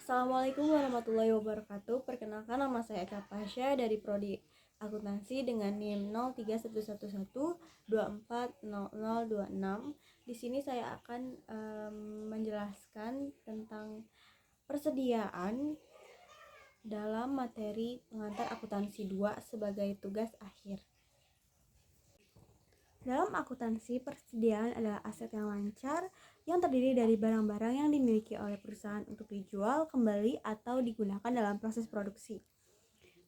Assalamualaikum warahmatullahi wabarakatuh. Perkenalkan, nama saya Eka Pasha dari Prodi Akuntansi dengan NIM 031112400026. Di sini saya akan menjelaskan tentang persediaan dalam materi pengantar akuntansi 2 sebagai tugas akhir. Dalam akuntansi, persediaan adalah aset yang lancar yang terdiri dari barang-barang yang dimiliki oleh perusahaan untuk dijual kembali atau digunakan dalam proses produksi.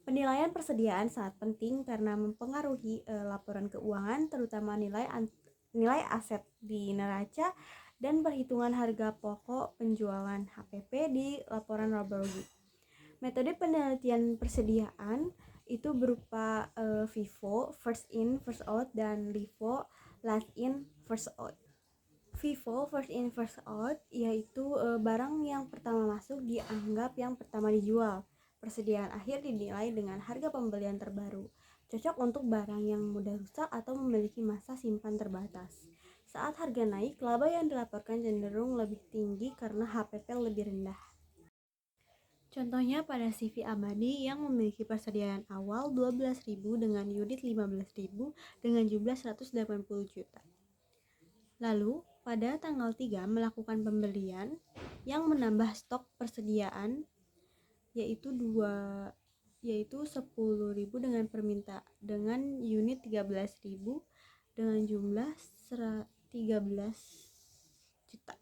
Penilaian persediaan sangat penting karena mempengaruhi laporan keuangan, terutama nilai aset di neraca dan perhitungan harga pokok penjualan HPP di laporan laba rugi. Metode penelitian persediaan itu berupa FIFO, first in first out, dan LIFO, last in first out. FIFO, first in first out, yaitu barang yang pertama masuk dianggap yang pertama dijual. Persediaan akhir dinilai dengan harga pembelian terbaru, cocok untuk barang yang mudah rusak atau memiliki masa simpan terbatas. Saat harga naik, laba yang dilaporkan cenderung lebih tinggi karena HPP lebih rendah. Contohnya pada CV Abadi yang memiliki persediaan awal 12.000 dengan unit 15.000 dengan jumlah 180 juta. Lalu pada tanggal 3 melakukan pembelian yang menambah stok persediaan yaitu 10.000 dengan unit 13.000 dengan jumlah 13 juta.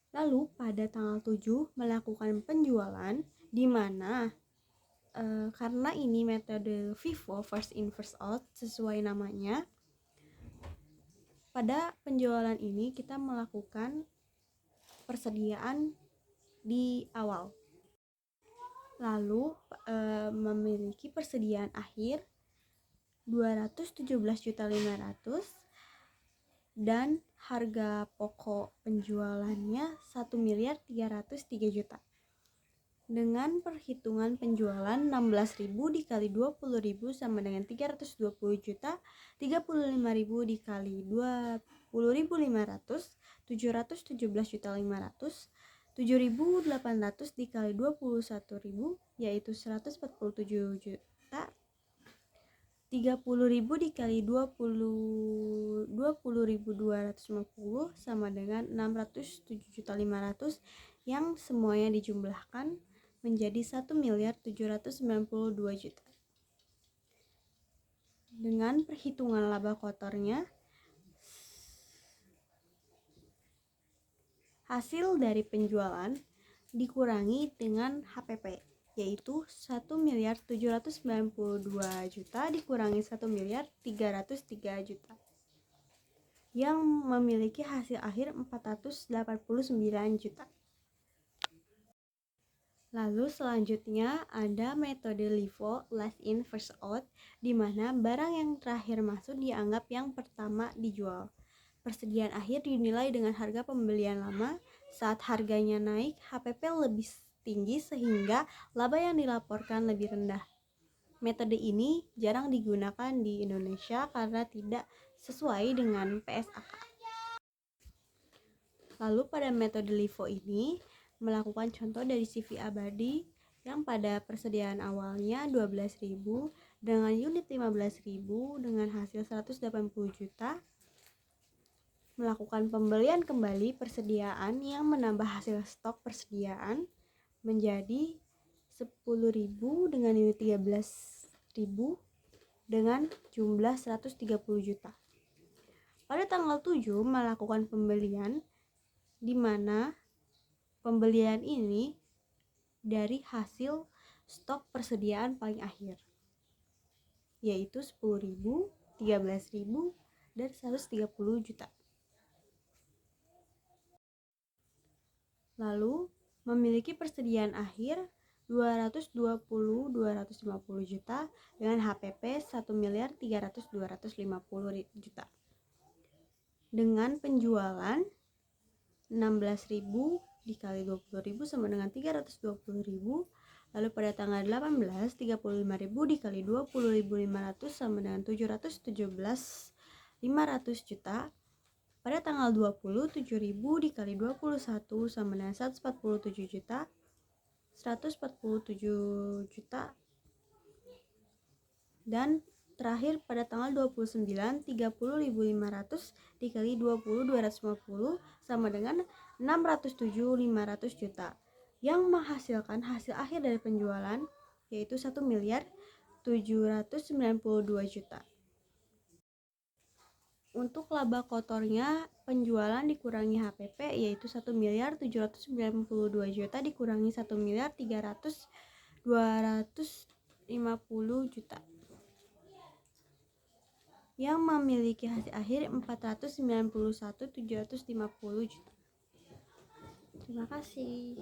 Lalu pada tanggal 7 melakukan penjualan di mana karena ini metode FIFO, first in first out, sesuai namanya. Pada penjualan ini kita melakukan persediaan di awal. Lalu memiliki persediaan akhir 217.500.000 dan harga pokok penjualannya 1.303.000.000. Dengan perhitungan penjualan 16.000 dikali 20.000 sama dengan 320 juta, 35.000 dikali 20.500, 717.500, 7.800 dikali 21.000 yaitu 147 juta, 30.000 dikali 20.250 sama dengan 607.500 yang semuanya dijumlahkan menjadi 1.792.000.000. Dengan perhitungan laba kotornya, hasil dari penjualan dikurangi dengan HPP, yaitu 1.792.000.000 dikurangi 1.303.000.000 yang memiliki hasil akhir 489 juta. Lalu selanjutnya ada metode LIFO, last in first out, di mana barang yang terakhir masuk dianggap yang pertama dijual. Persediaan akhir dinilai dengan harga pembelian lama. Saat harganya naik, HPP lebih tinggi sehingga laba yang dilaporkan lebih rendah. Metode ini jarang digunakan di Indonesia karena tidak sesuai dengan PSAK. Lalu pada metode LIFO ini melakukan contoh dari CV Abadi yang pada persediaan awalnya 12.000 dengan unit 15.000 dengan hasil 180 juta, melakukan pembelian kembali persediaan yang menambah hasil stok persediaan menjadi 10.000 dengan unit 13.000 dengan jumlah 130 juta. Pada tanggal 7 melakukan pembelian di mana pembelian ini dari hasil stok persediaan paling akhir, yaitu 10.000, 13.000, dan 130 juta. Lalu memiliki persediaan akhir 250 juta dengan HPP 1.300.250.000.000. Dengan penjualan 16.000 dikali 20.000 sama dengan 320.000. Lalu pada tanggal 18, 35.000 dikali 20.500 sama dengan 717.500 juta. pada tanggal 20, 7.000 dikali 21 sama dengan 147 juta, 147 juta. Dan terakhir pada tanggal 29, 30.500 dikali 20, 250 sama dengan 607.500 juta, yang menghasilkan hasil akhir dari penjualan yaitu 1.792 juta. Untuk laba kotornya, penjualan dikurangi HPP yaitu 1.792 juta dikurangi 1.300.250 juta, yang memiliki hasil akhir 491.750 juta. Terima kasih.